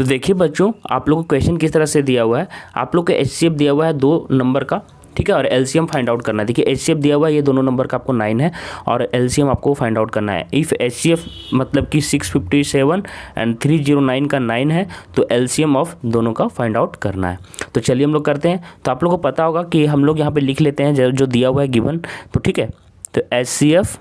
तो देखिए बच्चों, आप लोगों को क्वेश्चन किस तरह से दिया हुआ है। आप लोग को HCF दिया हुआ है 2 नंबर का, ठीक है, और LCM फाइंड आउट करना है। देखिए HCF दिया हुआ है ये दोनों नंबर का आपको 9 है और LCM आपको फाइंड आउट करना है। इफ़ HCF मतलब कि 657 एंड 309 का 9 है तो LCM ऑफ दोनों का फाइंड आउट करना है। तो चलिए हम लोग करते हैं। तो आप लोगों को पता होगा कि हम लोग यहाँ पे लिख लेते हैं जो दिया हुआ है गिवन, तो ठीक है। तो HCF,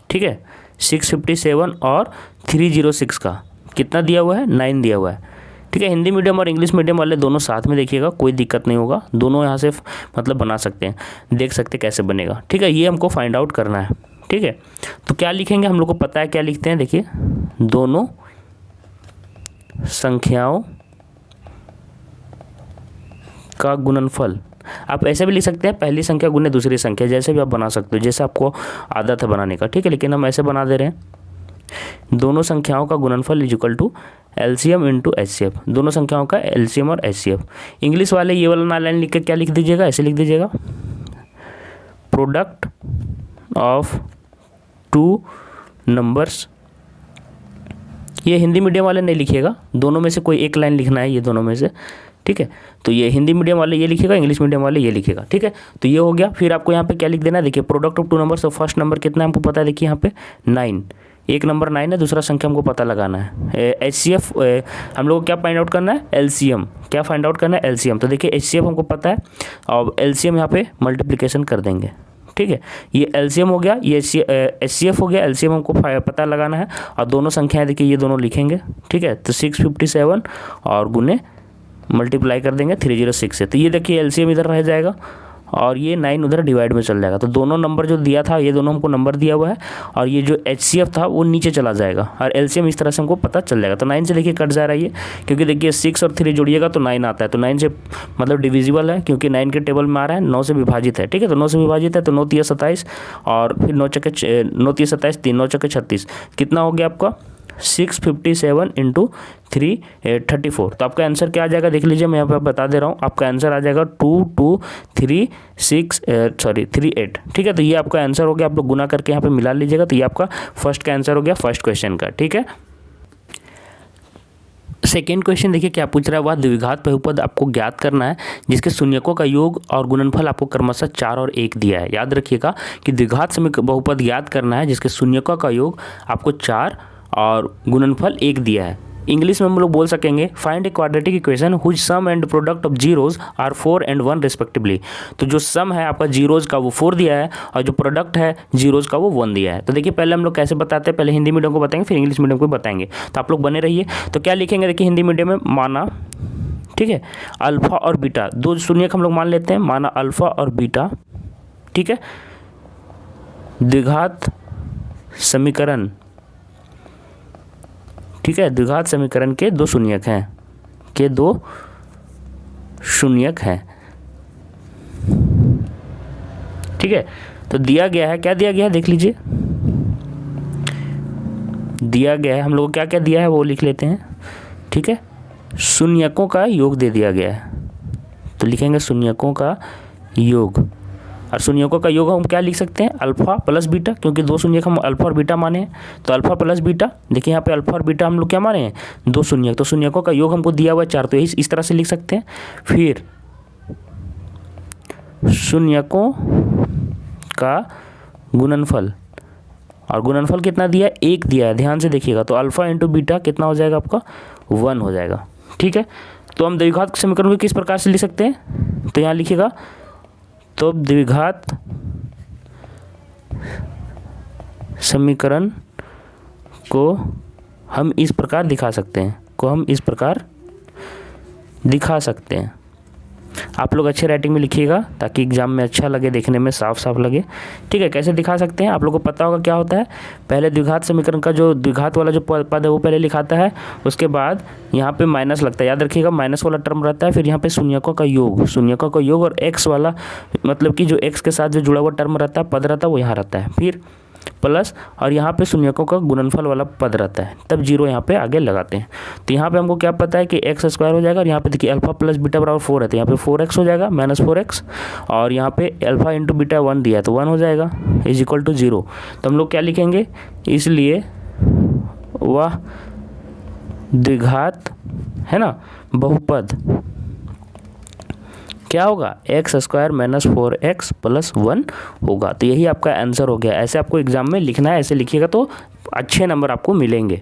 ठीक है, 657 और 306 का कितना दिया हुआ है, 9 दिया हुआ है, ठीक है। हिंदी मीडियम और इंग्लिश मीडियम वाले दोनों साथ में देखिएगा, कोई दिक्कत नहीं होगा, दोनों यहाँ से मतलब बना सकते हैं, देख सकते कैसे बनेगा, ठीक है। ये हमको फाइंड आउट करना है, ठीक है। तो क्या लिखेंगे, हम लोग को पता है क्या लिखते हैं। देखिए दोनों संख्याओं का गुणनफल, आप ऐसे भी लिख सकते हैं, पहली संख्या गुने दूसरी संख्या, जैसे भी आप बना सकते हो, जैसे आपको आदत है बनाने का, ठीक है। लेकिन हम ऐसे बना दे रहे हैं, दोनों संख्याओं का गुणनफल is equal to LCM into HCF, दोनों संख्याओं का LCM और HCF। इंग्लिश वाले ये वाला लाइन लिख के क्या लिख दीजिएगा, ऐसे लिख दीजिएगा, प्रोडक्ट ऑफ 2 नंबर्स। ये हिंदी मीडियम वाले नहीं लिखिएगा, दोनों में से कोई एक लाइन लिखना है, ये दोनों में से, ठीक है। तो ये हिंदी मीडियम वाले ये लिखेगा, इंग्लिश मीडियम वाले ये लिखेगा, ठीक है। तो ये हो गया। फिर आपको यहाँ पे क्या लिख देना है, देखिए प्रोडक्ट ऑफ 2 नंबर्स। तो फर्स्ट नंबर कितना है हमको पता है, देखिए यहाँ पे 9, एक नंबर 9 है, दूसरा संख्या हमको पता लगाना है। HCF हम लोग को क्या फाइंड आउट करना है, LCM, क्या फाइंड आउट करना है, LCM। तो देखिए HCF हमको पता है और LCM यहाँ पे मल्टीप्लिकेशन कर देंगे, ठीक है। ये LCM हो गया, ये HCF हो गया, LCM हमको पता लगाना है और दोनों संख्याएं देखिए ये दोनों लिखेंगे, ठीक है। तो 657 और गुने मल्टीप्लाई कर देंगे 306 से, तो ये देखिए LCM इधर रह जाएगा और ये 9 उधर डिवाइड में चल जाएगा। तो दोनों नंबर जो दिया था, ये दोनों हमको नंबर दिया हुआ है और ये जो HCF था वो नीचे चला जाएगा और LCM इस तरह से हमको पता चल जाएगा। तो 9 से देखिए कट जा रहा है ये, क्योंकि देखिए 6 और 3 जोड़िएगा तो 9 आता है, तो 9 से मतलब डिविजिबल है, क्योंकि 9 के टेबल में आ रहा है, 9 से विभाजित है, ठीक है। तो 9 से विभाजित है तो 9 3 27 और फिर 9 3 27 3 9 36, कितना हो गया आपका 657 इंटू 334। तो आपका आंसर क्या आ जाएगा, देख लीजिए, मैं यहाँ पे बता दे रहा हूँ, आपका आंसर आ जाएगा 38, ठीक है। तो ये आपका आंसर हो गया, आप लोग गुना करके यहाँ पे मिला लीजिएगा। तो ये आपका फर्स्ट का आंसर हो गया, फर्स्ट क्वेश्चन का, ठीक है। सेकेंड क्वेश्चन देखिए क्या पूछ रहा है, वह द्विघात बहुपद आपको ज्ञात करना है जिसके शून्यकों का योग और गुणनफल आपको क्रमशः 4 और 1 दिया है। याद रखिएगा कि द्विघात बहुपद ज्ञात करना है जिसके शून्यकों का योग आपको 4 और गुणनफल 1 दिया है। इंग्लिश में हम लोग बोल सकेंगे, find a quadratic equation whose sum and product of zeros are 4 and 1 respectively. तो जो सम है आपका जीरोज का वो 4 दिया है और जो प्रोडक्ट है जीरोज का वो 1 दिया है। तो देखिए पहले हम लोग कैसे बताते हैं, पहले हिंदी मीडियम को बताएंगे फिर इंग्लिश मीडियम को बताएंगे, तो आप लोग बने रहिए। तो क्या लिखेंगे, देखिए हिंदी मीडियम में माना, ठीक है, अल्फा और बीटा, 2 शून्यक हम लोग मान लेते हैं, माना अल्फा और बीटा, ठीक है, द्विघात समीकरण, ठीक है, द्विघात समीकरण के 2 शून्यक हैं, के 2 शून्यक हैं, ठीक है। तो दिया गया है, क्या दिया गया है देख लीजिए, दिया गया है, हम लोग को क्या क्या दिया है वो लिख लेते हैं, ठीक है। शून्यकों का योग दे दिया गया है, तो लिखेंगे शून्यकों का योग, और शून्यकों का योग हम क्या लिख सकते हैं, अल्फा प्लस बीटा, क्योंकि 2 शून्यक हम अल्फा और बीटा माने हैं, तो अल्फा प्लस बीटा, देखिए यहाँ पे अल्फा और बीटा हम लोग क्या माने हैं, 2 शून्यक, तो शून्यकों का योग हमको दिया हुआ है 4, तो इस तरह से लिख सकते हैं। फिर शून्यकों का गुणनफल, और गुणनफल कितना दिया है, 1 दिया है, ध्यान से देखिएगा। तो अल्फा इंटू बीटा कितना हो जाएगा आपका, 1 हो जाएगा, ठीक है। तो हम द्विघात समीकरण को किस प्रकार से लिख सकते हैं, तो यहाँ लिखिएगा, तो द्विघात समीकरण को हम इस प्रकार दिखा सकते हैं, आप लोग अच्छे राइटिंग में लिखिएगा ताकि एग्जाम में अच्छा लगे, देखने में साफ साफ लगे, ठीक है। कैसे दिखा सकते हैं, आप लोगों को पता होगा क्या होता है, पहले द्विघात समीकरण का जो द्विघात वाला जो पद है वो पहले लिखाता है, उसके बाद यहाँ पे माइनस लगता है, याद रखिएगा माइनस वाला टर्म रहता है, फिर यहाँ पे शून्यकों का योग और एक्स वाला, मतलब कि जो एक्स के साथ जो जुड़ा हुआ टर्म रहता है, पद रहता है, वो यहाँ रहता है, फिर प्लस, और यहाँ पे शून्यकों का गुणनफल वाला पद रहता है, तब जीरो यहाँ पे आगे लगाते हैं। तो यहाँ पे हमको क्या पता है कि एक्स स्क्वायर हो जाएगा, और यहाँ पे देखिए अल्फा प्लस बीटा बराबर 4 है, तो यहाँ पे 4x हो जाएगा माइनस 4x, और यहाँ पे अल्फा इंटू बीटा 1 दिया है तो 1 हो जाएगा इज इक्वल टू 0। तो हम लोग क्या लिखेंगे, इसलिए वह द्विघात है ना, बहुपद क्या होगा, x square minus 4x plus 1 होगा। तो यही आपका आंसर हो गया। ऐसे आपको एग्जाम में लिखना है, ऐसे लिखिएगा तो अच्छे नंबर आपको मिलेंगे।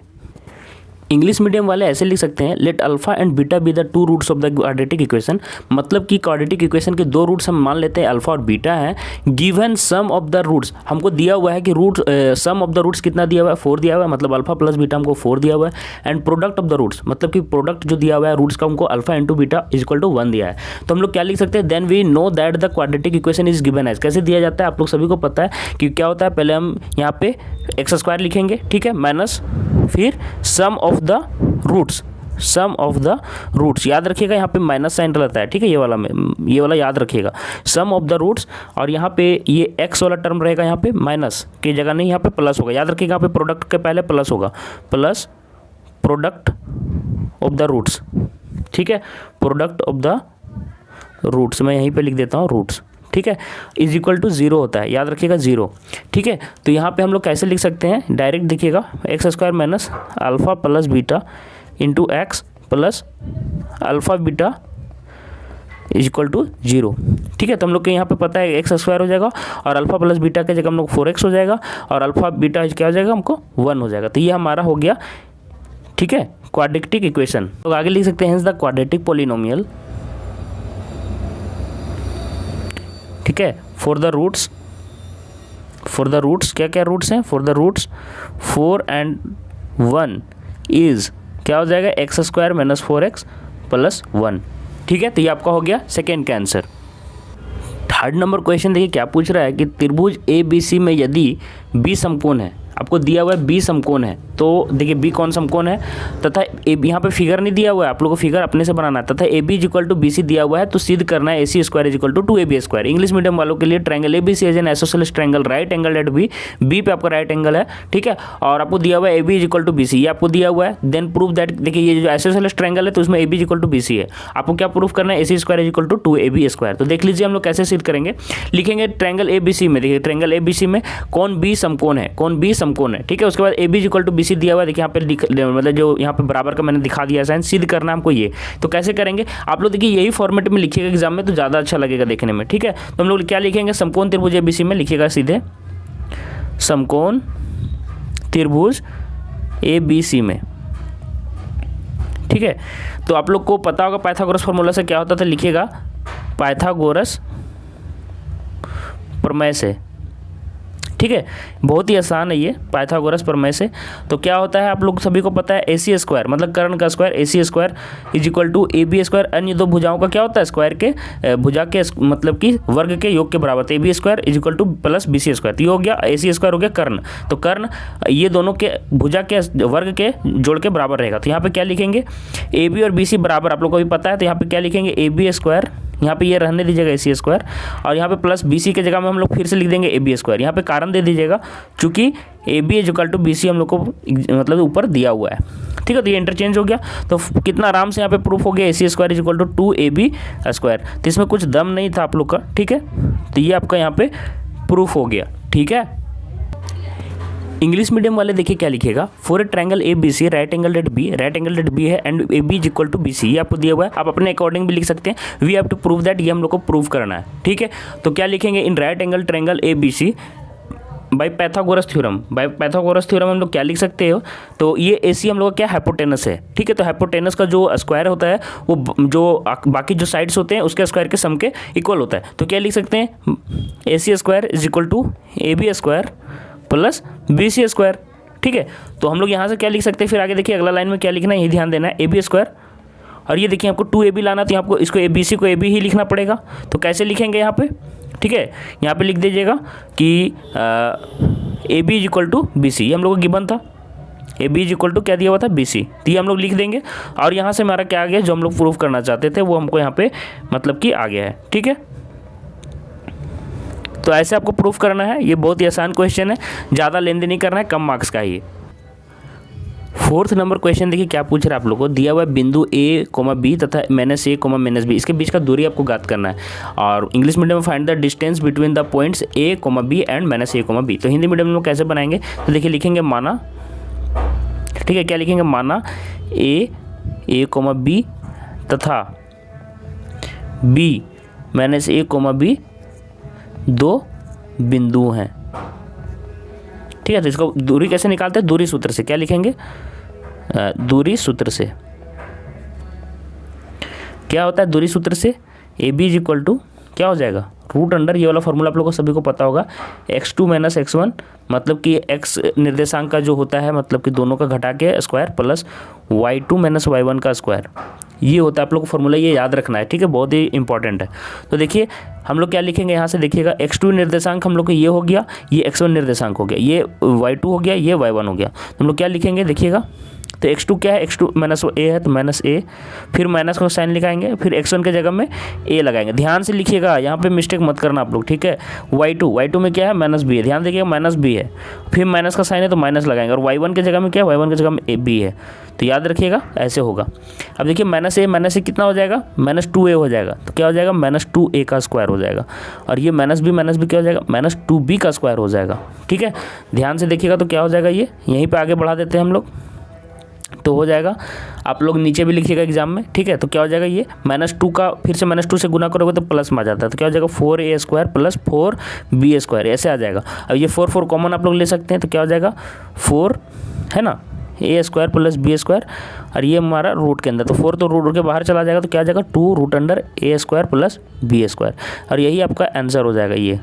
इंग्लिश मीडियम वाले ऐसे लिख सकते हैं, let alpha and beta be the two roots of the quadratic equation. मतलब कि क्वाड्रेटिक इक्वेशन के दो रूट्स हम मान लेते हैं अल्फा और बीटा है। Given sum of the roots, हमको दिया हुआ है कि root sum of the roots कितना दिया हुआ है, 4 दिया हुआ है, मतलब अल्फा प्लस बीटा हमको 4 दिया हुआ है। And product of the roots, मतलब कि प्रोडक्ट जो दिया हुआ है रूट्स का हमको alpha into beta is equal to 1 दिया है। तो हम लोग क्या लिख सकते हैं, then we know that the quadratic equation is given as. कैसे दिया जाता है आप लोग सभी को पता है कि क्या होता है। पहले हम यहाँ पे एक्स स्क्वायर लिखेंगे, ठीक है, माइनस फिर sum of the roots, sum of the roots याद रखिएगा, यहाँ पे माइनस साइन रहता है, ठीक है, ये वाला याद रखिएगा, सम ऑफ द रूट्स। और यहाँ पे ये एक्स वाला टर्म रहेगा, यहाँ पे माइनस की जगह नहीं, यहाँ पे प्लस होगा, याद रखिएगा, यहाँ पे प्रोडक्ट के पहले प्लस होगा, plus product of the roots, ठीक है, प्रोडक्ट ऑफ द रूट्स, मैं यहीं पे लिख देता हूँ रूट्स, ठीक है, इज इक्वल टू 0 होता है, याद रखिएगा 0, ठीक है। तो यहाँ पे हम लोग कैसे लिख सकते हैं, डायरेक्ट देखिएगा, x square minus alpha plus beta into x plus alpha beta is equal to 0, ठीक है। तो हम लोग के यहाँ पे पता है एक्स स्क्वायर हो जाएगा और अल्फा प्लस बीटा के जगह हम लोग 4x हो जाएगा और अल्फा बीटा क्या हो जाएगा, हमको 1 हो जाएगा। तो ये हमारा हो गया, ठीक है, क्वाड्रेटिक इक्वेशन। तो आगे लिख सकते हैं द क्वाड्रेटिक पॉलिनोमियल, ठीक है, फॉर द रूट्स, क्या क्या रूट्स हैं, फॉर द रूट्स 4 and 1 इज क्या हो जाएगा, x square minus 4x plus 1, ठीक है। तो ये आपका हो गया सेकेंड का आंसर। थर्ड नंबर क्वेश्चन देखिए क्या पूछ रहा है कि त्रिभुज ABC में यदि B समकोण है, आपको दिया हुआ है B समकोण है, तो देखिए B कौन समकोण है, तथा यहाँ पे फिगर नहीं दिया हुआ है, आप लोगों को फिगर अपने से बनाना है, तथा AB is equal to BC दिया हुआ है, तो सिद्ध करना है AC square is equal to 2AB square. English medium वालों के लिए triangle ABC as an isosceles triangle right angle at B पे आपका राइट एंगल है, ठीक है, और आपको दिया हुआ है AB is equal to BC, ये आपको दिया हुआ है। देन प्रूव दैट, देखिए ये जो आइसोसेलेस ट्रायंगल है तो उसमें AB is equal to BC है, आपको क्या प्रूफ करना है, AC square is equal to 2AB square. तो देख लीजिए हम लोग कैसे सिद्ध करेंगे, लिखेंगे ट्रायंगल ABC में, देखिए ट्रायंगल ABC में कौन B समकोण है, कौन B समकोण है, ठीक है। उसके बाद AB is equal to BC दिया हुआ है, देखिए यहाँ पे मतलब जो यहाँ पे बराबर का मैंने दिखा दिया साइन, सिद्ध करना हमको ये। तो कैसे करेंगे आप लोग, देखिए यही फॉर्मेट में लिखिएगा एग्जाम में तो ज़्यादा अच्छा लगेगा देखने में, ठीक है। तो हम लोग क्या लिखेंगे, समकोण त्रिभुज ABC में लिखिएगा सीधे, समकोण त्रिभुज ABC में, ठीक है। तो आप लोग को पता होगा पाइथागोरस फार्मूला से क्या होता था, लिखिएगा पाइथागोरस प्रमेय से, ठीक है, बहुत ही आसान है ये पाइथागोरस प्रमेय से। तो क्या होता है आप लोग सभी को पता है, AC स्क्वायर मतलब कर्ण का square, AC square is equal to AB square, अन्य दो भुजाओं का क्या होता है, स्क्वायर के भुजा के मतलब कि वर्ग के योग के बराबर, तो AB square is equal two plus BC square. तो ये हो गया AC स्क्वायर हो गया कर्ण, तो कर्ण ये दोनों के भुजा के वर्ग के जोड़ के बराबर रहेगा। तो यहाँ पे क्या लिखेंगे, AB और BC बराबर, आप लोग को भी पता है, तो यहाँ पे क्या लिखेंगे, AB स्क्वायर, यहाँ पे ये रहने दीजिएगा AC स्क्वायर, और यहाँ पे प्लस BC के जगह में हम लोग फिर से लिख देंगे AB स्क्वायर। यहाँ पे कारण दे दीजिएगा चूँकि AB is equal to BC हम लोग को मतलब ऊपर दिया हुआ है, ठीक है। तो ये इंटरचेंज हो गया, तो कितना आराम से यहाँ पे प्रूफ हो गया, AC square is equal to 2AB square. तो इसमें कुछ दम नहीं था आप लोग का, ठीक है। तो ये आपका यहाँ पे प्रूफ हो गया, ठीक है। इंग्लिश मीडियम वाले देखिए क्या लिखेगा, for a triangle ABC right angle at B है and AB is equal to BC, ये आपको दिया हुआ है, आप अपने अकॉर्डिंग भी लिख सकते हैं, we have to prove that, ये हम लोग को प्रूव करना है, ठीक है। तो क्या लिखेंगे, in right angle triangle ABC by Pythagoras theorem, हम लोग क्या लिख सकते हो, तो ये AC हम लोग का क्या हाइपोटेनस है, ठीक है। तो हाइपोटेनस का जो स्क्वायर होता है वो जो बाकी जो साइड्स होते हैं उसके स्क्वायर के सम के इक्वल होता है। तो क्या लिख सकते हैं, AC square is equal to AB square plus BC square, ठीक है। तो हम लोग यहाँ से क्या लिख सकते हैं, फिर आगे देखिए अगला लाइन में क्या लिखना है, ये ध्यान देना है, AB स्क्वायर, और ये देखिए आपको 2AB लाना, तो आपको इसको ABC को AB ही लिखना पड़ेगा। तो कैसे लिखेंगे यहाँ पे, ठीक है, यहाँ पे लिख दीजिएगा कि AB is equal to BC, ये हम लोग को गिवन था, AB इज इक्वल टू क्या दिया हुआ था, BC, तो ये हम लोग लिख देंगे। और यहाँ से हमारा क्या आ गया, जो हम लोग प्रूफ करना चाहते थे वो हमको यहाँ पे मतलब कि आ गया है, ठीक है। तो ऐसे आपको प्रूफ करना है, ये बहुत ही आसान क्वेश्चन है, ज़्यादा लेन देन नहीं करना है, कम मार्क्स का ही। फोर्थ नंबर क्वेश्चन देखिए क्या पूछ रहा है आप लोगों को, दिया हुआ बिंदु A, B तथा -A, -B, इसके बीच का दूरी आपको ज्ञात करना है। और इंग्लिश मीडियम में find the distance between the points A, B and -A, B। तो हिंदी मीडियम में कैसे बनाएंगे, तो देखिए लिखेंगे माना, ठीक है, क्या लिखेंगे, माना A ए कोमा बी तथा B minus A comma B दो बिंदु हैं। ठीक है, तो इसको दूरी कैसे निकालते हैं? दूरी सूत्र से। क्या लिखेंगे? दूरी सूत्र से। क्या होता है दूरी सूत्र से? A B is equal to क्या हो जाएगा? रूट अंडर, ये वाला फॉर्मूला आप लोगों को सभी को पता होगा, x2 माइनस x1, मतलब कि x निर्देशांक का जो होता है, मतलब कि दोनों का घटा के square plus y2 minus y1 का स्क्वायर। ये होता है आप लोग को फॉर्मूला, ये याद रखना है। ठीक है, बहुत ही इंपॉर्टेंट है। तो देखिए हम लोग क्या लिखेंगे यहाँ से, देखिएगा x2 निर्देशांक हम लोग को ये हो गया, ये x1 निर्देशांक हो गया, ये y2 हो गया, ये y1 हो गया। तो हम लोग क्या लिखेंगे देखिएगा, तो x2 क्या है? x2 माइनस ए है तो माइनस ए, फिर माइनस का साइन लगाएंगे, फिर x1 के जगह में a लगाएंगे। ध्यान से लिखिएगा, यहाँ पे मिस्टेक मत करना आप लोग। ठीक है, y2 में क्या है? माइनस बी है। ध्यान देखिएगा, माइनस बी है, फिर माइनस का साइन है तो माइनस लगाएंगे, और y1 के जगह में क्या है? y1 के जगह में बी है। तो याद रखिएगा, ऐसे होगा। अब देखिए माइनस ए कितना हो जाएगा? माइनस 2a हो जाएगा। तो क्या हो जाएगा? माइनस 2a का स्क्वायर हो जाएगा, और ये माइनस बी क्या हो जाएगा? माइनस 2b का स्क्वायर हो जाएगा। ठीक है, ध्यान से देखिएगा, तो क्या हो जाएगा? ये यहीं पर आगे बढ़ा देते हैं हम लोग, तो हो जाएगा। आप लोग नीचे भी लिखिएगा एग्जाम में। ठीक है, तो क्या हो जाएगा? ये -2 का फिर से -2 से गुना करोगे तो प्लस में आ जाता है, तो क्या हो जाएगा? 4a square plus 4b square, ऐसे आ जाएगा। अब ये 4 कॉमन आप लोग ले सकते हैं, तो क्या हो जाएगा? 4 है ना, a square plus b square, और ये हमारा रूट के अंदर, तो 4 तो रूट के बाहर चला जाएगा, तो क्या आ जाएगा? 2 root under a square plus b square, और यही आपका आंसर हो जाएगा ये।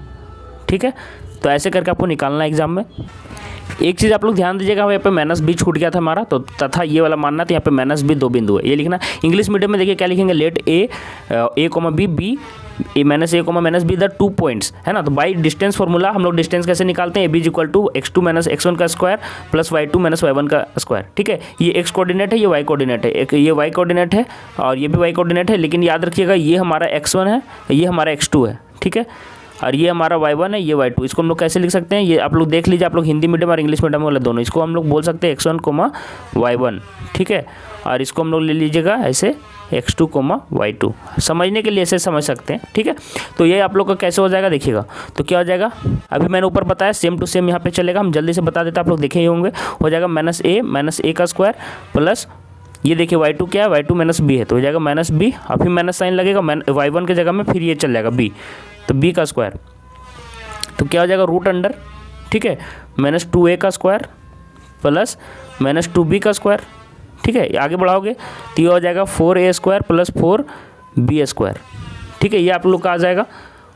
ठीक है, तो ऐसे करके आपको निकालना है एग्जाम में। एक चीज़ आप लोग ध्यान दीजिएगा, यहाँ पे माइनस बी छूट गया था हमारा, तो तथा ये वाला मानना, तो यहाँ पे माइनस बी दो बिंदु है, ये लिखना। इंग्लिश मीडियम में देखिए क्या लिखेंगे? Let A comma B A minus A comma minus B the 2 points, है ना। तो बाई डिस्टेंस फॉर्मूला हम लोग डिस्टेंस कैसे निकालते हैं? A B is equal to x2 minus x1 का square plus y2 minus y1 का स्क्वायर। ठीक है, ये x कोऑर्डिनेट है, ये y कोऑर्डिनेट है, एक ये y कोऑर्डिनेट है और ये भी y कोऑर्डिनेट है, लेकिन याद रखिएगा ये हमारा x1 है, ये हमारा x2 है। ठीक है, और ये हमारा y1 है, ये y2। इसको हम लोग कैसे लिख सकते हैं? ये आप लोग देख लीजिए, आप लोग हिंदी मीडियम और इंग्लिश मीडियम वाले दोनों, इसको हम लोग बोल सकते हैं x1 कोमा y1। ठीक है, और इसको हम लोग ले लीजिएगा ऐसे x2 कोमा y2, समझने के लिए ऐसे समझ सकते हैं। ठीक है, तो ये आप लोग का कैसे हो जाएगा देखिएगा, तो क्या हो जाएगा? अभी मैंने ऊपर बताया, सेम टू सेम यहाँ पे चलेगा, हम जल्दी से बता देते हैं, आप लोग देखे ही होंगे। हो जाएगा माइनस ए का स्क्वायर प्लस ये देखिए y2 क्या है? y2 माइनस बी है, तो हो जाएगा माइनस बी, और फिर माइनस साइन लगेगा y1 के जगह में, फिर ये चल जाएगा b, तो b का स्क्वायर, तो क्या हो जाएगा? रूट अंडर, ठीक है, माइनस 2a का स्क्वायर प्लस माइनस 2b का स्क्वायर। ठीक है, आगे बढ़ाओगे तो ये हो जाएगा 4a square plus 4b square. ठीक है, ये आप लोग का आ जाएगा,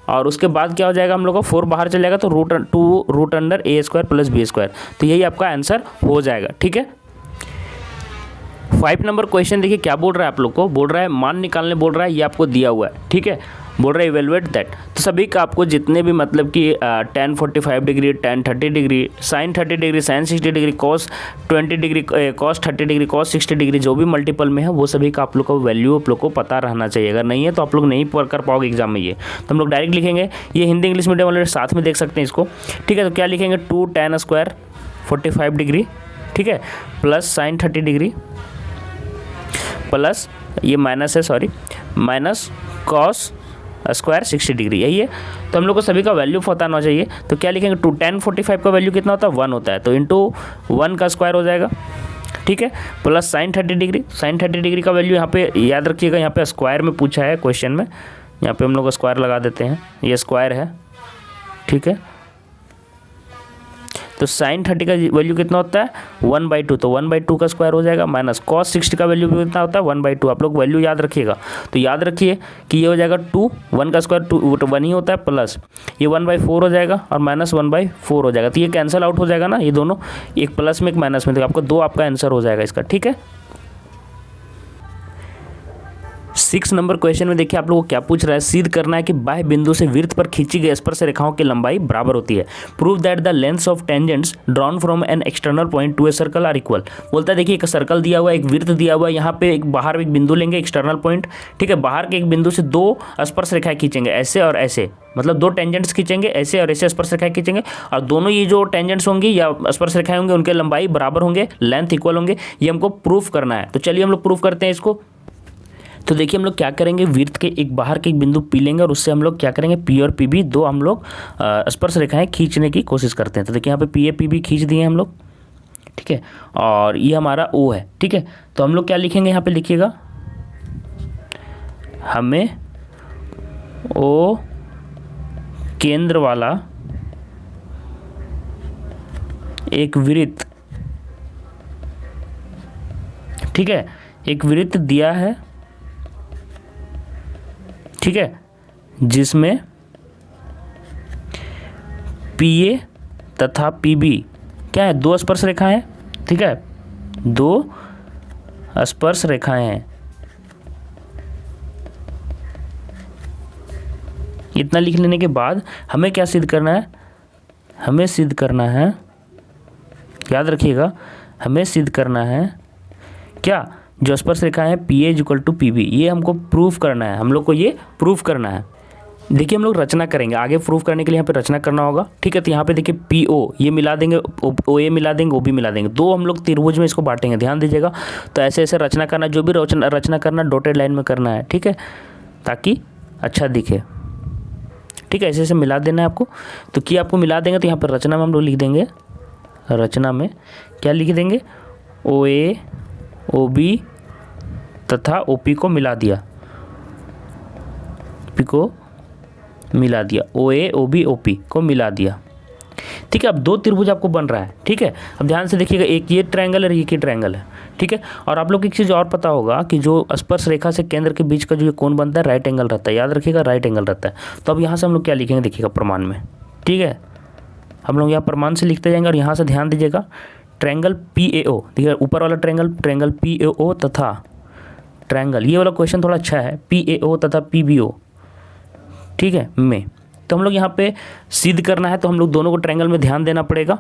और उसके बाद क्या हो जाएगा? हम लोग का 4 बाहर चल जाएगा, तो root under a square plus b square, तो यही आपका आंसर हो जाएगा। ठीक है, 5 नंबर क्वेश्चन देखिए क्या बोल रहा है आप लोग को, बोल रहा है मान निकालने बोल रहा है, ये आपको दिया हुआ है। ठीक है, बोल रहा है इवेलुएट दैट, तो सभी का आपको जितने भी मतलब कि tan 45 degree, tan 30 degree, sin 30 degree, sin 60 degree, cos 20 degree, cos 30 degree, cos 60 degree, जो भी मल्टीपल में है वो सभी का आप लोग को वैल्यू आप लोग को पता रहना चाहिए। अगर नहीं है तो आप लोग नहीं कर पाओगे एग्जाम में। ये तो हम लोग डायरेक्ट लिखेंगे, ये हिंदी इंग्लिश मीडियम वाले साथ में देख सकते हैं इसको। ठीक है, तो क्या लिखेंगे? 2 tan स्क्वायर 45 डिग्री, ठीक है, प्लस sin 30 डिग्री प्लस ये माइनस है, sorry, minus cos square 60 degree, यही है। तो हम लोग को सभी का वैल्यू पता होना चाहिए, तो क्या लिखेंगे? 2 tan 45 का वैल्यू कितना होता है? 1 होता है, तो इंटू 1 का स्क्वायर हो जाएगा। ठीक है, plus sin 30 degree, sin 30 degree का वैल्यू यहाँ पे याद रखिएगा, यहाँ पे स्क्वायर में पूछा है क्वेश्चन में, यहाँ पे हम लोग स्क्वायर लगा देते हैं, ये स्क्वायर है। ठीक है, तो sin 30 का वैल्यू कितना होता है? 1/2, तो 1/2 का स्क्वायर हो जाएगा, माइनस cos 60 का वैल्यू भी कितना होता है? 1/2। आप लोग वैल्यू याद रखिएगा, तो याद रखिए कि ये हो जाएगा 2, 1 का स्क्वायर 1 ही होता है, प्लस ये 1/4 हो जाएगा और माइनस 1/4 हो जाएगा, तो ये कैंसिल आउट हो जाएगा ना, ये दोनों, एक प्लस में एक माइनस में, तो आपका 2 आपका आंसर हो जाएगा इसका। ठीक है, 6 नंबर क्वेश्चन में देखिए आप लोगों को क्या पूछ रहा है, सिद्ध करना है कि बाह्य बिंदु से वृत्त पर खींची गई स्पर्श रेखाओं की लंबाई बराबर होती है। Prove that the lengths of tangents drawn from an external point to a circle are equal. बोलता है देखिए एक सर्कल दिया हुआ है, एक वृत्त दिया हुआ है, यहाँ पे एक बाहर एक बिंदु लेंगे एक्सटर्नल पॉइंट। ठीक है, बाहर के एक बिंदु से 2 स्पर्श रेखाएं खींचेंगे, ऐसे और ऐसे, मतलब 2 टेंजेंट्स खींचेंगे, ऐसे और ऐसे स्पर्श रेखाएं खींचेंगे, और दोनों ये जो टेंजेंट्स होंगी या स्पर्श रेखाएं होंगे उनके लंबाई बराबर होंगे, लेंथ इक्वल होंगे, ये हमको प्रूफ करना है। तो चलिए हम लोग प्रूफ करते हैं इसको। तो देखिए हम लोग क्या करेंगे, वृत्त के एक बाहर के एक बिंदु पी लेंगे और उससे हम लोग क्या करेंगे, पी और पी बी 2 हम लोग स्पर्श रेखाएं खींचने की कोशिश करते हैं। तो देखिए यहाँ पे पी ए पी बी खींच दिए हम लोग। ठीक है, और ये हमारा ओ है, ठीक है। तो हम लोग क्या लिखेंगे यहाँ पे, लिखिएगा हमें ओ केंद्र वाला एक वृत्त, ठीक है, एक वृत्त दिया है, ठीक है, जिसमें पीए तथा पीबी क्या है, दो स्पर्श रेखाएं हैं, ठीक है, दो स्पर्श रेखाएं हैं। इतना लिख लेने के बाद हमें क्या सिद्ध करना है, हमें सिद्ध करना है, याद रखिएगा, हमें सिद्ध करना है क्या, जो स्पर्श रेखाएं हैं P A equal to P B, ये हमको प्रूफ करना है, हम लोग को ये प्रूफ करना है। देखिए हम लोग रचना करेंगे, आगे प्रूफ करने के लिए यहाँ पे रचना करना होगा, ठीक है। तो यहाँ पे देखिए पी ओ ये मिला देंगे, ओ ए मिला देंगे, ओ बी मिला देंगे, दो हम लोग त्रिभुज में इसको बांटेंगे, ध्यान दीजिएगा। तो ऐसे ऐसे रचना करना, जो भी रचना करना डॉटेड लाइन में करना है, ठीक है, ताकि अच्छा दिखे, ठीक है, ऐसे ऐसे मिला देना है आपको। तो क्या आपको मिला देंगे, तो यहाँ पर रचना में हम लोग लिख देंगे, रचना में क्या लिख देंगे, ओ ए ओ बी तथा ओ पी को मिला दिया, पी को मिला दिया, ओ ए ओ बी ओ पी को मिला दिया, ठीक है। अब दो त्रिभुज आपको बन रहा है, ठीक है। अब ध्यान से देखिएगा, एक ये ट्रायंगल है, एक ये ट्रायंगल है, ठीक है। और आप लोग को एक चीज़ और पता होगा कि जो स्पर्श रेखा से केंद्र के बीच का जो ये कोण बनता है राइट एंगल रहता है, याद रखिएगा राइट एंगल रहता है। तो अब यहाँ से हम लोग क्या लिखेंगे, देखिएगा प्रमाण में, ठीक है, हम लोग यहाँ प्रमाण से लिखते जाएंगे। और यहाँ से ध्यान दीजिएगा, ट्रायंगल पी ए ओ, देखिए ऊपर वाला ट्रायंगल पी ए ओ तथा ट्रायंगल, ये वाला क्वेश्चन थोड़ा अच्छा है, पी ए ओ तथा पी बी ओ, ठीक है, में। तो हम लोग यहाँ पे सिद्ध करना है, तो हम लोग दोनों को ट्रायंगल में ध्यान देना पड़ेगा।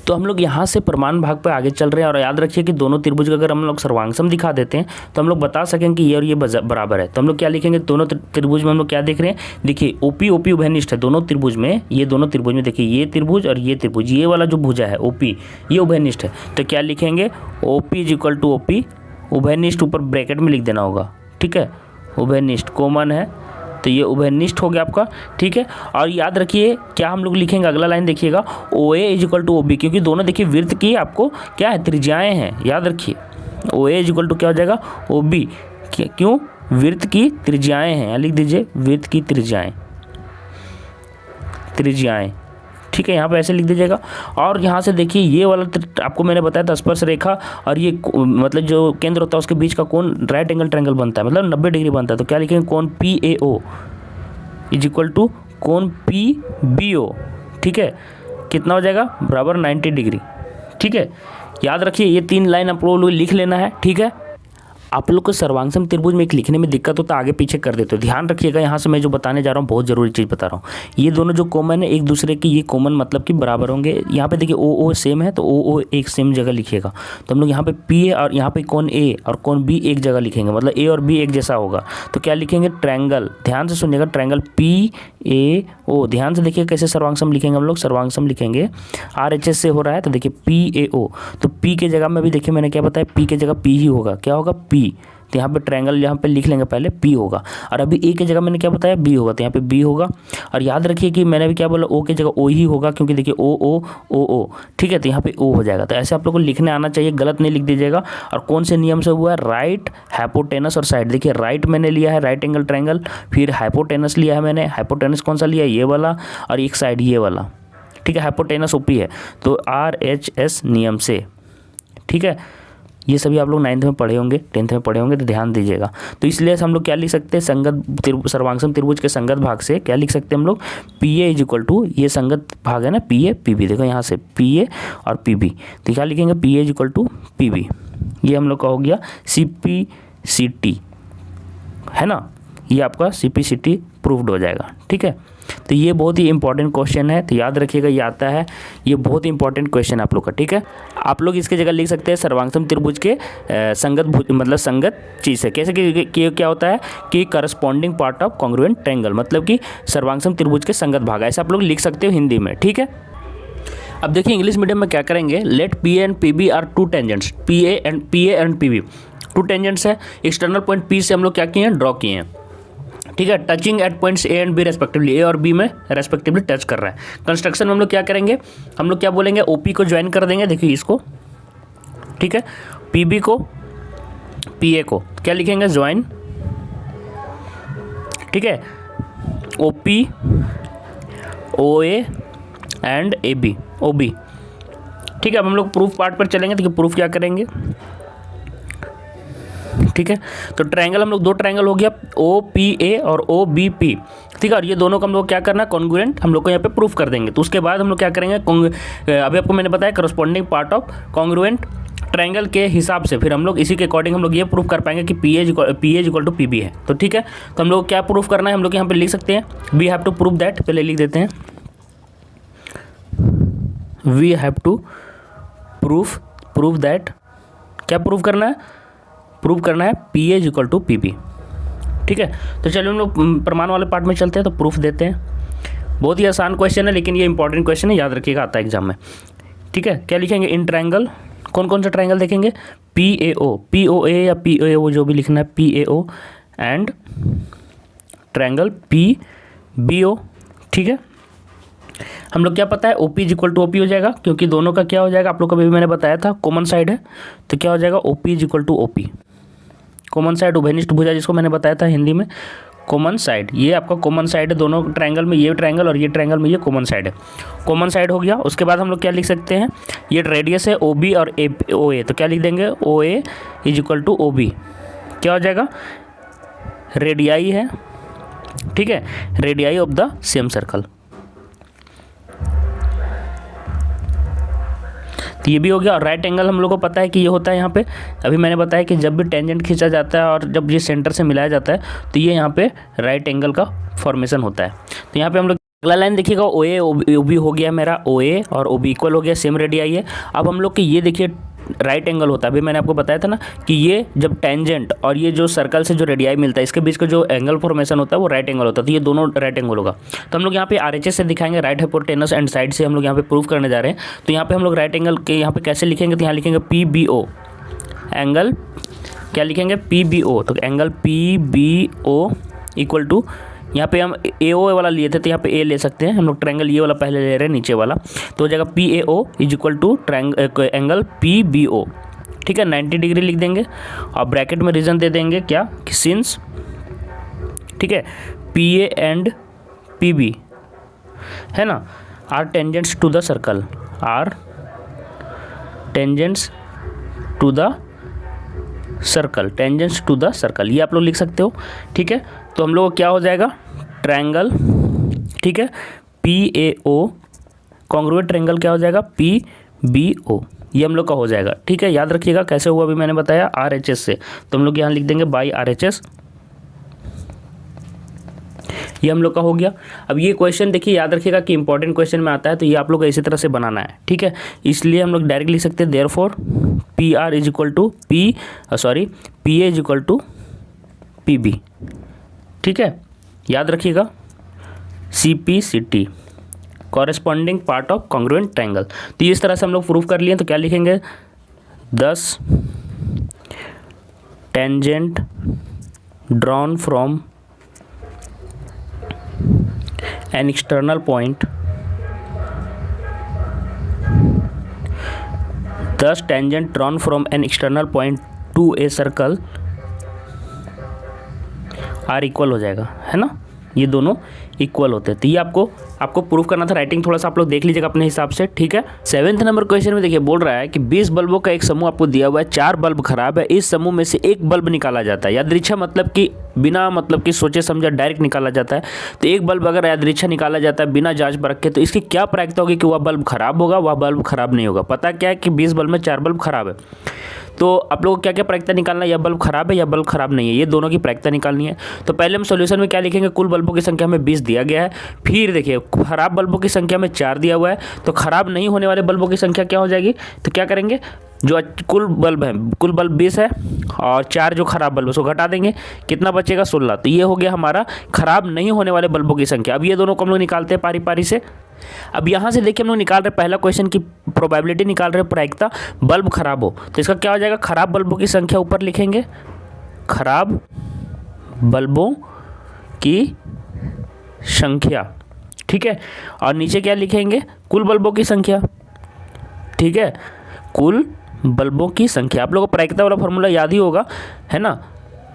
तो हम लोग यहाँ से प्रमाण भाग पे आगे चल रहे हैं। और याद रखिए कि दोनों त्रिभुज का अगर हम लोग सर्वांगसम दिखा देते हैं तो हम लोग बता सकेंगे कि ये और ये बराबर है। तो हम लोग क्या लिखेंगे, दोनों त्रिभुज में हम लोग क्या देख रहे हैं, देखिए ओपी ओपी उभयनिष्ठ है दोनों त्रिभुज में, ये दोनों त्रिभुज में देखिए ये त्रिभुज और ये त्रिभुज, ये वाला जो भुजा है ओपी ये उभयनिष्ठ है। तो क्या लिखेंगे, OP is equal to OP, उभयनिष्ठ ऊपर ब्रैकेट में लिख देना होगा, ठीक है, उभयनिष्ठ कॉमन है, तो ये उभयनिष्ठ हो गया आपका, ठीक है। और याद रखिए क्या हम लोग लिखेंगे, अगला लाइन देखिएगा, O A is equal to O B, क्योंकि दोनों देखिए वृत्त की आपको क्या है, त्रिज्याएं हैं, याद रखिए ओ ए इज इक्वल टू क्या हो जाएगा, ओ बी, क्यों, वृत्त की त्रिज्याएं हैं, लिख दीजिए वृत्त की त्रिज्याएं, त्रिज्याएं, ठीक है, यहाँ पे ऐसे लिख दीजिएगा। और यहाँ से देखिए ये वाला आपको मैंने बताया था स्पर्श रेखा और ये मतलब जो केंद्र होता है उसके बीच का कोण राइट एंगल ट्रायंगल बनता है, मतलब 90 डिग्री बनता है। तो क्या लिखेंगे, कोण P A O is equal to कोण पी बी ओ, ठीक है, कितना हो जाएगा, बराबर 90 डिग्री, ठीक है। याद रखिए ये तीन लाइन आप लोग लिख लेना है, ठीक है। आप लोग को सर्वांगसम त्रिभुज में एक लिखने में दिक्कत हो तो आगे पीछे कर देते हो, ध्यान रखिएगा। यहाँ से मैं जो बताने जा रहा हूँ बहुत ज़रूरी चीज़ बता रहा हूँ, ये दोनों जो कॉमन है एक दूसरे की, ये कॉमन मतलब कि बराबर होंगे। यहाँ पे देखिए ओ ओ सेम है तो ओ ओ एक सेम जगह लिखिएगा। तो हम लोग यहाँ पे पी ए और यहाँ पे कोण ए और कोण बी एक जगह लिखेंगे, मतलब ए और बी एक जैसा होगा। तो क्या लिखेंगे, ट्रायंगल, ध्यान से सुनिएगा, ट्रायंगल पी ए ओ, ध्यान से देखिए कैसे सर्वांगसम लिखेंगे हम लोग, सर्वांगसम लिखेंगे, आर एच एस से हो रहा है तो देखिए पी ए ओ, तो पी के जगह में भी देखिए मैंने क्या बताया, पी के जगह पी ही होगा, क्या होगा पी, तो यहाँ पे ट्रायंगल यहाँ पे लिख लेंगे पहले पी होगा, और अभी ए की जगह मैंने क्या बताया बी होगा, तो यहाँ पे बी होगा। और याद रखिए कि मैंने भी क्या बोला, ओ की जगह ओ ही होगा, क्योंकि देखिए ओ ओ ओ ओ, ठीक है, तो यहाँ पे ओ हो जाएगा। तो ऐसे आप लोग को लिखने आना चाहिए, गलत नहीं लिख दीजिएगा। और कौन से नियम से हुआ है, राइट, हाइपोटेनस और साइड। देखिए राइट मैंने लिया है राइट एंगल ट्रायंगल, फिर हाइपोटेनस लिया है मैंने, हाइपोटेनस कौन सा लिया है, ये वाला, और एक साइड ये वाला, ठीक है, हाइपोटेनस ओपी है, तो RHS नियम से, ठीक है। ये सभी आप लोग 9th में पढ़े होंगे, 10th में पढ़े होंगे, तो ध्यान दीजिएगा। तो इसलिए हम लोग क्या लिख सकते हैं, संगत सर्वांगसम त्रिभुज के संगत भाग से क्या लिख सकते हैं हम लोग, P A is equal to, ये संगत भाग है ना पी ए पी बी, देखो यहाँ से पी ए और पी बी, तो क्या लिखेंगे, P A is equal to P B, ये हम लोग का हो गया CPCT, है ना, ये आपका CPCT प्रूव्ड हो जाएगा, ठीक है। तो ये बहुत ही इंपॉर्टेंट क्वेश्चन है, तो याद रखिएगा ये आता है, ये बहुत ही इंपॉर्टेंट क्वेश्चन है आप लोग का, ठीक है। आप लोग इसके जगह लिख सकते हैं सर्वांगसम त्रिभुज के संगत मतलब संगत चीज़ है, कैसे कि क्या होता है कि corresponding part of congruent triangle, मतलब कि सर्वांगसम त्रिभुज के संगत भाग, ऐसे आप लोग लिख सकते हो हिंदी में, ठीक है। अब देखिए इंग्लिश मीडियम में क्या करेंगे, let P and P B are two tangents, P A and P B two tangents है, एक्सटर्नल पॉइंट पी से हम लोग क्या किए हैं, ड्रॉ किए हैं, ठीक ठीक है, touching at points A and B respectively, A और बी में रेस्पेक्टिवली टच कर रहा है। कंस्ट्रक्शन में हम लोग क्या करेंगे, हम लोग क्या बोलेंगे, ओपी को ज्वाइन कर देंगे, देखिए इसको, ठीक है, पीबी को, पीए को क्या लिखेंगे, ज्वाइन, ठीक है, OP, OA and A B, O B, ठीक है। अब हम लोग प्रूफ पार्ट पर चलेंगे, तो प्रूफ क्या करेंगे, ठीक है। तो ट्रायंगल हम लोग, दो ट्रायंगल हो गया, ओ पी ए और ओ बी पी, ठीक है। और ये दोनों को हम लोग क्या करना, कॉन्ग्रुएंट हम लोग को यहाँ पे प्रूफ कर देंगे। तो उसके बाद हम लोग क्या करेंगे, अभी आपको मैंने बताया corresponding part of congruent triangle के हिसाब से फिर हम लोग इसी के अकॉर्डिंग हम लोग ये प्रूफ कर पाएंगे कि P as equal to P B है। तो ठीक है, तो हम लोग क्या प्रूफ करना है, हम लोग यहाँ पे लिख सकते हैं, we have to prove that, पहले लिख देते हैं, we have to prove that, क्या प्रूव करना है, प्रूव करना है P as equal to P B, ठीक है। तो चलिए हम लोग प्रमाण वाले पार्ट में चलते हैं, तो प्रूफ देते हैं। बहुत ही आसान क्वेश्चन है, लेकिन ये इंपॉर्टेंट क्वेश्चन है, याद रखिएगा, आता है एग्जाम में, ठीक है। क्या लिखेंगे, इन ट्रायंगल, कौन कौन सा ट्रायंगल देखेंगे, P A O, P O ए या पी ए ओ, जो भी लिखना है, P A O and triangle P B O, ठीक है। हम लोग क्या पता है, O P is equal to O P हो जाएगा, क्योंकि दोनों का क्या हो जाएगा, आप लोग को अभी मैंने बताया था, कॉमन साइड है, तो क्या हो जाएगा, O P is equal to O P, common side उभयनिष्ठ भुजा जिसको मैंने बताया था हिंदी में, कॉमन साइड, ये आपका कॉमन साइड है दोनों ट्रायंगल में, ये ट्रायंगल और ये ट्रायंगल में ये कॉमन साइड है, कॉमन साइड हो गया। उसके बाद हम लोग क्या लिख सकते हैं, ये रेडियस है ओ बी और ओ ए, तो क्या लिख देंगे, O A is equal to O B, क्या हो जाएगा, रेडियाई है, ठीक है, radii of the same circle, तो ये भी हो गया। और राइट एंगल हम लोग को पता है कि ये होता है यहाँ पे, अभी मैंने बताया कि जब भी टेंजेंट खींचा जाता है और जब ये सेंटर से मिलाया जाता है तो ये यहाँ पे राइट एंगल का फॉर्मेशन होता है। तो यहाँ पे हम लोग अगला लाइन देखिएगा, ओ ए ओ बी हो गया मेरा, ओ ए और ओ बी इक्वल हो गया, सेम रेडियाई है। अब हम लोग के ये देखिए राइट एंगल होता है, अभी मैंने आपको बताया था ना कि ये जब टेंजेंट और ये जो सर्कल से जो रेडियाई मिलता है, इसके बीच का जो एंगल फॉर्मेशन होता है वो राइट एंगल होता है, तो ये दोनों राइट एंगल होगा। तो हम लोग यहाँ पे आरएचएस से दिखाएंगे, राइट हाइपोटेनस एंड साइड से हम लोग यहाँ पे प्रूव करने जा रहे हैं। तो यहाँ पे हम लोग राइट एंगल के यहाँ पे कैसे लिखेंगे, तो यहाँ लिखेंगे पी बी ओ एंगल, क्या लिखेंगे, पी बी ओ, तो angle P B O equal to, यहाँ पे हम ए ओ वाला लिए थे तो यहाँ पे ए ले सकते हैं हम लोग, ट्रायंगल ये वाला पहले ले रहे हैं नीचे वाला, तो हो जाएगा P A O is equal to angle P B O, ठीक है, 90 डिग्री लिख देंगे और ब्रैकेट में रीजन दे देंगे क्या, कि सिंस, ठीक है, P A and P B है ना, are tangents to the circle, are tangents to the circle, tangents to the circle, ये आप लोग लिख सकते हो, ठीक है। तो हम लोग क्या हो जाएगा, ट्रायंगल, ठीक है, P A O congruent triangle क्या हो जाएगा, पी बी ओ, ये हम लोग का हो जाएगा, ठीक है। याद रखिएगा कैसे हुआ, अभी मैंने बताया आर एच एस से, तो हम लोग यहाँ लिख देंगे बाई आर एच एस, ये हम लोग का हो गया। अब ये क्वेश्चन देखिए, याद रखिएगा कि इंपॉर्टेंट क्वेश्चन में आता है, तो ये आप लोग को इसी तरह से बनाना है, ठीक है। इसलिए हम लोग डायरेक्ट लिख सकते हैं, therefore P R is equal to P A is equal to P B, ठीक है, याद रखिएगा, C P C T, corresponding part of congruent triangle. तो इस तरह से हम लोग प्रूफ कर लिए। तो क्या लिखेंगे, 10 tangent drawn from an external point, 10 tangent drawn from an external point to a circle are equal हो जाएगा, है ना, ये दोनों इक्वल होते हैं। तो ये आपको प्रूफ करना था, राइटिंग थोड़ा सा आप लोग देख लीजिएगा अपने हिसाब से, ठीक है। 7वें नंबर क्वेश्चन में देखिए बोल रहा है कि 20 बल्बों का एक समूह आपको दिया हुआ है, 4 बल्ब खराब है, इस समूह में से एक बल्ब निकाला जाता है, यादृच्छा मतलब कि बिना मतलब कि सोचे समझे डायरेक्ट निकाला जाता है। तो एक बल्ब अगर यादृच्छा निकाला जाता है बिना जांच परख के, तो इसकी क्या प्रायिकता होगी कि वह बल्ब खराब होगा, वह बल्ब खराब नहीं होगा। पता क्या है कि 20 बल्ब में 4 बल्ब खराब है, तो आप लोगों को क्या क्या प्रायिकता निकालना है, यह बल्ब खराब है या बल्ब खराब नहीं है, ये दोनों की प्रायिकता निकालनी है। तो पहले हम सॉल्यूशन में क्या लिखेंगे, कुल बल्बों की संख्या में 20 दिया गया है, फिर देखिए खराब बल्बों की संख्या में 4 दिया हुआ है, तो खराब नहीं होने वाले बल्बों की संख्या क्या हो जाएगी, तो क्या करेंगे, जो कुल बल्ब है, कुल बल्ब 20 है और 4 जो खराब बल्ब उसको घटा देंगे, कितना बचेगा 16। तो ये हो गया हमारा खराब नहीं होने वाले बल्बों की संख्या। अब ये दोनों को हम लोग निकालते हैं पारी पारी से। अब यहाँ से देखिए हम लोग निकाल रहे हैं, पहला क्वेश्चन की प्रोबेबिलिटी निकाल रहे हैं, प्रायिकता बल्ब खराब हो, तो इसका क्या हो जाएगा, खराब बल्बों की संख्या ऊपर लिखेंगे, खराब बल्बों की संख्या, ठीक है। और नीचे क्या लिखेंगे, कुल बल्बों की संख्या, ठीक है, कुल बल्बों की संख्या। आप लोगों को प्रायिकता वाला फॉर्मूला याद ही होगा, है ना,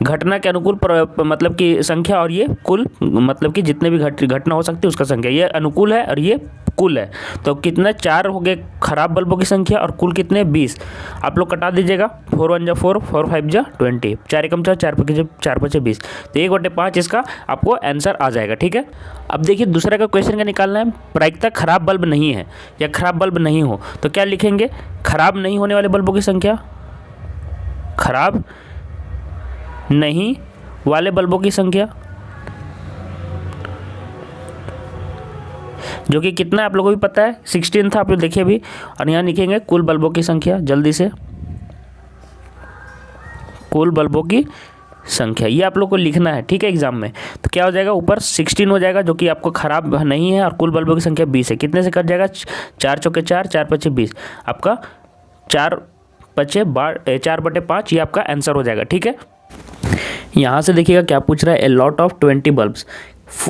घटना के अनुकूल मतलब कि संख्या, और ये कुल मतलब कि जितने भी घटना हो सकती है उसका संख्या। ये अनुकूल है और ये कुल है, तो कितने 4 हो गए खराब बल्बों की संख्या, और कुल कितने 20। आप लोग कटा दीजिएगा, 4 1 जा 4, 4 5 जा 20, 4 एकम 4, 4 5 20, तो 1/5 इसका आपको आंसर आ जाएगा, ठीक है। अब देखिए दूसरा का क्वेश्चन का निकालना है, प्रायिकता खराब बल्ब नहीं है या खराब बल्ब नहीं हो, तो क्या लिखेंगे, खराब नहीं होने वाले बल्बों की संख्या, खराब नहीं वाले बल्बों की संख्या, जो कि कितना है आप लोगों को भी पता है, 16 था, आप लोग देखिए अभी। और यहाँ लिखेंगे कुल बल्बों की संख्या, जल्दी से, कुल बल्बों की संख्या, ये आप लोग को लिखना है, ठीक है, एग्जाम में। तो क्या हो जाएगा, ऊपर 16 हो जाएगा, जो कि आपको खराब नहीं है, और कुल बल्बों की संख्या 20 है। कितने से कट जाएगा, 4 चौके 4, 4 5 20, आपका 4 4/5, ये आपका आंसर हो जाएगा, ठीक है। यहाँ से देखिएगा क्या पूछ रहा है, a lot of 20 bulbs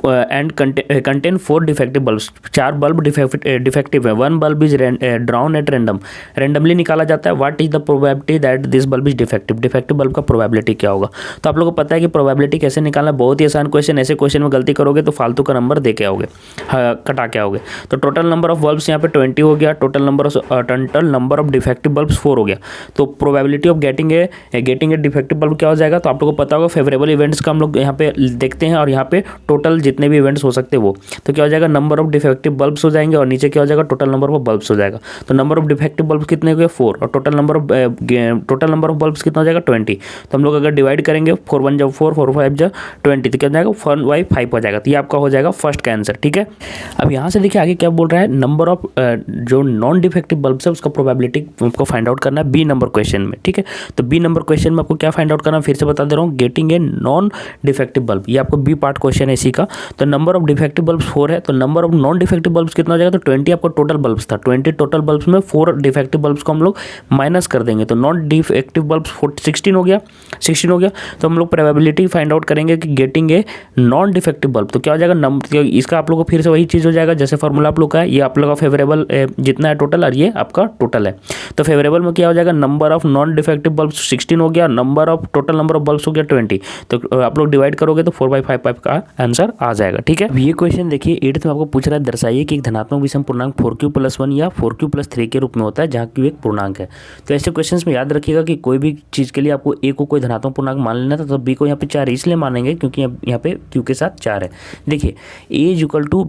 and contain 4 defective bulbs, 4 bulb defective है, 1 bulb is drawn at random, randomly निकाला जाता है, what is the probability that this bulb is defective, defective bulb का प्रोबेबिलिटी क्या होगा। तो आप लोगों को पता है कि प्रोबेबिलिटी कैसे निकालना, बहुत ही आसान क्वेश्चन, ऐसे क्वेश्चन में गलती करोगे तो फालतू का नंबर दे के आओगे, कटा के आओगे। तो टोटल नंबर ऑफ बल्ब्स यहाँ पे 20 हो गया, total number of defective bulbs 4 हो गया, तो probability of getting a defective bulb क्या हो जाएगा, तो आप लोगों को पता होगा फेवरेबल इवेंट्स का हम लोग यहाँ पे देखते हैं, और यहाँ पे टोटल जितने भी इवेंट्स हो सकते हैं वो, तो क्या हो जाएगा, नंबर ऑफ डिफेक्टिव बल्ब्स हो जाएंगे, और नीचे क्या हो जाएगा, टोटल नंबर ऑफ बल्ब्स हो जाएगा। तो नंबर ऑफ डिफेक्टिव बल्ब्स कितने हो गए, 4, और टोटल नंबर ऑफ बल्ब्स कितना हो जाएगा, 20। तो हम लोग अगर डिवाइड करेंगे, 4 1 जा 4, 4 5 जा 20, तो क्या हो जाएगा, 1/5 हो जाएगा। तो ये आपका हो जाएगा फर्स्ट का आंसर, ठीक है। अब यहाँ से देखिए आगे क्या बोल रहा है, नंबर ऑफ जो नॉन डिफेक्टिव बल्ब्स है उसका प्रोबेबिलिटी आपको फाइंड आउट करना है बी नंबर क्वेश्चन में, ठीक है। तो बी नंबर क्वेश्चन में आपको क्या फाइंड आउट करना है, फिर से बता दे रहा हूँ, getting a non defective bulb, ये आपको बी पार्ट क्वेश्चन है इसी का। तो नंबर ऑफ डिफेक्टिव बल्ब्स 4 है, तो number of non defective bulbs कितना हो जाएगा, तो 20 आपको टोटल बल्ब्स था, 20 टोटल बल्ब्स में 4 डिफेक्टिव बल्ब्स को हम लोग माइनस कर देंगे, तो नॉन डिफेक्टिव बल्ब्स 16 हो गया, 16 हो गया। तो हम लोग प्रोबेबिलिटी फाइंड आउट करेंगे कि getting a non defective bulb, तो क्या हो जाएगा, इसका आप लोग को फिर से वही चीज़ हो जाएगा जैसे फॉर्मूला आप लोग का है, ये आप लोग का फेवरेबल जितना है टोटल, और ये आपका टोटल है। तो फेवरेबल में क्या हो जाएगा, number of non defective bulbs 16 हो गया, number of total number of bulbs हो गया 20, तो आप लोग डिवाइड करोगे तो 4/5 का आंसर आ जाएगा, ठीक है। ये क्वेश्चन देखिए 8th में आपको पूछ रहा है, दर्शाइए कि एक धनात्मक विषम पूर्णांक 4q+1 या 4q+3 के रूप में होता है, जहाँ q एक पूर्णांक है। तो ऐसे क्वेश्चंस में याद रखिएगा कि कोई भी चीज़ के लिए आपको a को कोई धनात्मक पूर्णांक मान लेना था, तो b को यहाँ पे 4 इसलिए मानेंगे क्योंकि यहाँ पे q के साथ 4 है। देखिए a =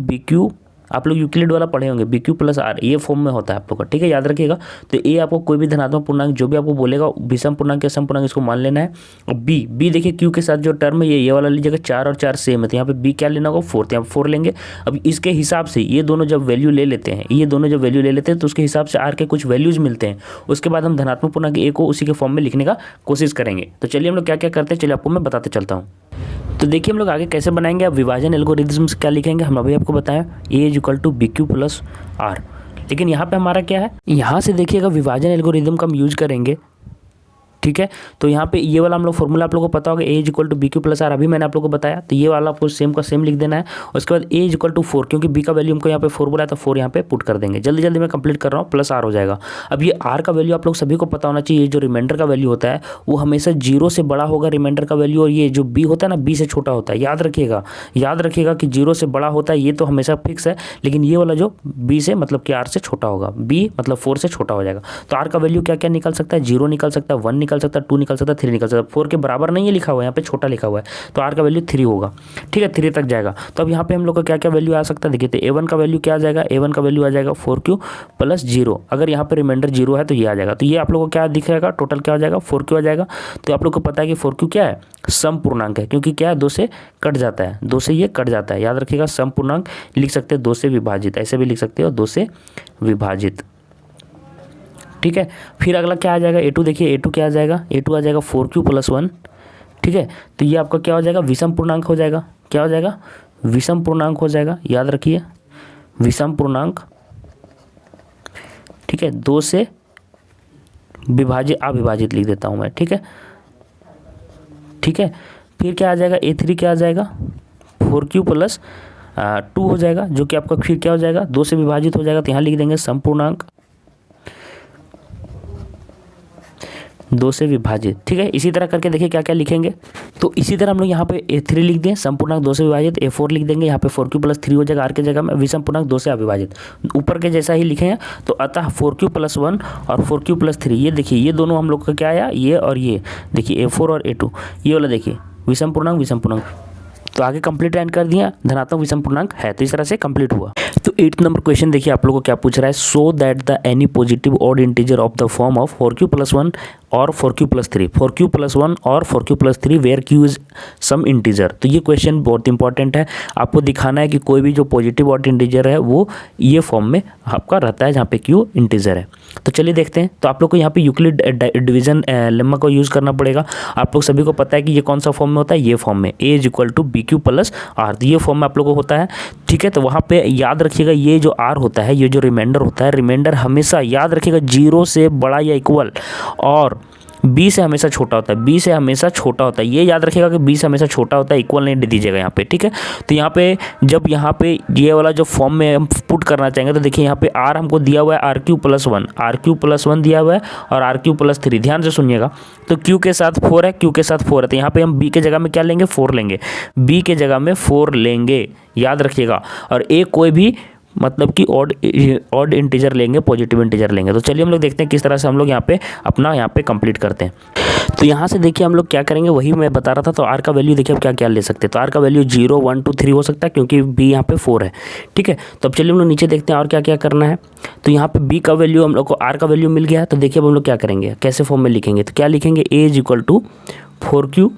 bq, आप लोग यूक्लिड वाला पढ़े होंगे, bq+r, ये फॉर्म में होता है आप लोग का, ठीक है, याद रखिएगा। तो ए आपको कोई भी धनात्मक पूर्णांक जो भी आपको बोलेगा, विषम पूर्णांक या सम पूर्णांक, इसको मान लेना है। और बी देखिए क्यू के साथ जो टर्म है ये वाला लीजिएगा, 4 और 4 सेम है, तो यहाँ पे बी क्या लेना होगा, 4, तो यहाँ पे 4 लेंगे। अब इसके हिसाब से ये दोनों जब वैल्यू ले लेते हैं, तो उसके हिसाब से आर के कुछ वैल्यूज मिलते हैं, उसके बाद हम धनात्मक पूर्णांक ए को उसी के फॉर्म में लिखने का कोशिश करेंगे। तो चलिए हम लोग क्या क्या करते हैं, चलिए आपको मैं बताते चलता हूँ। तो देखिए हम लोग आगे कैसे बनाएंगे, अब विभाजन एल्गोरिथम से क्या लिखेंगे, हम अभी आपको बताया a = bq+r, लेकिन यहाँ पे हमारा क्या है, यहाँ से देखिएगा विभाजन एल्गोरिथम का हम यूज करेंगे, ठीक है। तो यहाँ पे ये वाला हम लोग फॉर्मूला आप लोगों को पता होगा, a = bq+r, अभी मैंने आप लोगों को बताया, तो ये वाला आपको सेम का सेम लिख देना है। उसके बाद a = 4, क्योंकि b का वैल्यू हमको यहाँ पे 4 बोला है, तो 4 यहाँ पे पुट कर देंगे। जल्दी जल्दी मैं कंप्लीट कर रहा हूँ, +r हो जाएगा। अब ये r का वैल्यू आप लोग सभी को पता होना चाहिए, जो रिमाइंडर का वैल्यू होता है वो हमेशा 0 से बड़ा होगा रिमाइंडर का वैल्यू, और ये जो b होता है ना, b से छोटा होता है। याद रखिएगा कि 0 से बड़ा होता है, ये तो हमेशा फिक्स है, लेकिन ये वाला जो b से मतलब कि r से छोटा होगा, b मतलब 4 से छोटा हो जाएगा। तो r का वैल्यू क्या क्या निकल सकता है, 0 निकल सकता है, 1 निकल सकता है, 2 निकल सकता है, 3 निकल सकता है। 4 के बराबर नहीं है लिखा हुआ है, यहाँ पे छोटा लिखा हुआ है, तो r का वैल्यू 3 होगा, ठीक है, 3 तक जाएगा। तो अब यहाँ पे हम लोग का क्या क्या वैल्यू आ सकता है, देखिए तो a1 का वैल्यू क्या आ जाएगा, a1 का वैल्यू आ जाएगा 4q+0, अगर यहाँ पे रिमाइंडर 0 है तो ये आ जाएगा। तो ये आप लोग को क्या दिखेगा, टोटल क्या आ जाएगा, 4q आ जाएगा। तो आप लोग को पता है कि 4q क्या है, सम पूर्णांक है, क्योंकि क्या है 2 से कट जाता है, 2 से ये कट जाता है। याद रखिएगा सम पूर्णांक लिख सकते हैं 2 से विभाजित, ऐसे भी लिख सकते हो 2 से विभाजित, ठीक है। फिर अगला क्या आ जाएगा, a2, देखिए a2 क्या आ जाएगा, a2 आ जाएगा 4q+1, ठीक है। तो ये आपका क्या हो जाएगा, विषम पूर्णांक हो जाएगा, क्या हो जाएगा, विषम पूर्णांक हो जाएगा, याद रखिए विषम पूर्णांक, ठीक है। 2 से विभाजित, अविभाजित लिख देता हूँ मैं, ठीक है। फिर क्या आ जाएगा, a3 क्या आ जाएगा, 4q प्लस 2 हो जाएगा, जो कि आपका फिर क्या हो जाएगा 2 से विभाजित हो जाएगा। तो यहाँ लिख देंगे समपूर्णांक 2 से विभाजित। ठीक है, इसी तरह करके देखिए क्या क्या लिखेंगे। तो इसी तरह हम लोग यहाँ पे A3 लिख दें, समपूर्णांक 2 से विभाजित। A4 लिख देंगे, यहाँ पे 4q प्लस 3 हो जाएगा r के जगह में, विषम पूर्णांक 2 से अविभाजित। ऊपर के जैसा ही लिखे हैं। तो अतः 4q प्लस 1 और 4q प्लस 3, ये देखिए ये दोनों हम लोग का क्या आया, ये और ये देखिए A4 और A2, ये वाला देखिए विषम पूर्णांक। तो आगे कंप्लीट एंड कर दिया, धनात्मक विषम पूर्णांक है, तो इस तरह से कंप्लीट हुआ। तो 8th नंबर क्वेश्चन देखिए आप लोगों को क्या पूछ रहा है, so that the any positive odd integer of the form of 4q plus 1 और 4q प्लस 3, 4q प्लस 1 और 4q plus 3 where q is some integer. तो ये क्वेश्चन बहुत इंपॉर्टेंट है, आपको दिखाना है कि कोई भी जो पॉजिटिव ऑड इंटीजर है वो ये फॉर्म में आपका रहता है जहाँ पे q इंटीजर है। तो चलिए देखते हैं। तो आप लोग को यहाँ पे यूक्लिड डिवीजन लेम्मा को यूज़ करना पड़ेगा। आप लोग सभी को पता है कि ये कौन सा फॉर्म में होता है, ये फॉर्म में a is equal to B Q plus R, तो ये फॉर्म में आप लोगों को होता है। ठीक है, तो वहाँ पे याद रखिएगा ये जो r होता है, ये जो रिमाइंडर होता है, रिमाइंडर हमेशा याद रखिएगा 0 से बड़ा या इक्वल और b से हमेशा छोटा होता है, b से हमेशा छोटा होता है। ये याद रखिएगा कि b से हमेशा छोटा होता है, इक्वल नहीं दे दीजिएगा यहाँ पे। ठीक है, तो यहाँ पे जब यहाँ पे ये वाला जो फॉर्म में हम पुट करना चाहेंगे तो देखिए यहाँ पे r हमको दिया हुआ है r³ प्लस 1 दिया हुआ है और r³ प्लस 3, ध्यान से सुनिएगा। तो q के साथ 4 है, q के साथ 4 है, तो यहाँ पे हम b के जगह में क्या लेंगे, 4 लेंगे, b के जगह में 4 लेंगे, याद रखिएगा। और a कोई भी मतलब कि ऑड इंटीजर लेंगे, पॉजिटिव इंटीजर लेंगे। तो चलिए हम लोग देखते हैं किस तरह से हम लोग यहाँ पे अपना यहाँ पे कंप्लीट करते हैं। तो यहाँ से देखिए हम लोग क्या करेंगे, वही मैं बता रहा था। तो r का वैल्यू देखिए अब क्या क्या ले सकते हैं। तो r का वैल्यू 0 1 2 3 हो सकता है, क्योंकि b यहाँ पे 4 है। ठीक है, तो अब चलिए हम लोग नीचे देखते हैं और क्या क्या करना है। तो यहाँ पे b का वैल्यू हम लोग को r का वैल्यू मिल गया है। तो देखिए अब हम लोग क्या करेंगे, कैसे फॉर्म में लिखेंगे। तो क्या लिखेंगे, a is equal to 4q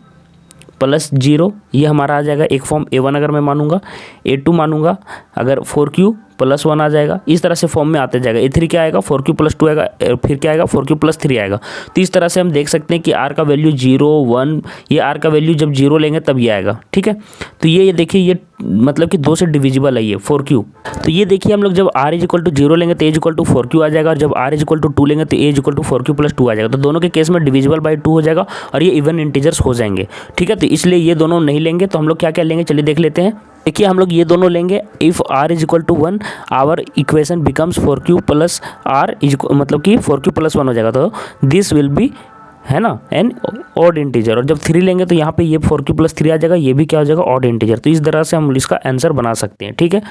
plus 0, ये हमारा आ जाएगा एक फॉर्म A1 अगर मैं मानूंगा, A2 मानूंगा अगर 4q प्लस 1 आ जाएगा। इस तरह से फॉर्म में आते जाएगा। A3 क्या आएगा, 4q प्लस 2 आएगा, फिर क्या आएगा 4q प्लस 3 आएगा। तो इस तरह से हम देख सकते हैं कि r का वैल्यू 0 1, ये r का वैल्यू जब 0 लेंगे तब ये आएगा। ठीक है, तो ये देखिए ये मतलब कि 2 से डिविजिबल है ये 4q। तो ये देखिए हम लोग जब r इज इक्वल टू 0 लेंगे तो a is equal to 4q आ जाएगा, और जब r इज इक्वल टू 2 लेंगे तो a is equal to 4q plus 2 आ जाएगा। तो दोनों के केस में डिविजिबल बाई 2 हो जाएगा और ये इवन इंटीजर्स हो जाएंगे। ठीक है, तो इसलिए ये दोनों नहीं लेंगे। तो हम लोग क्या क्या लेंगे, चलिए देख लेते हैं। देखिए हम लोग ये दोनों लेंगे। If r is equal to 1 our equation becomes 4q plus r is मतलब कि 4q प्लस 1 हो जाएगा। तो दिस विल बी, है ना, एन ऑड इंटीजर। और जब 3 लेंगे तो यहाँ पे ये 4q प्लस 3 आ जाएगा, ये भी क्या हो जाएगा, ऑड इंटीजर। तो इस तरह से हम इसका आंसर बना सकते हैं। ठीक है।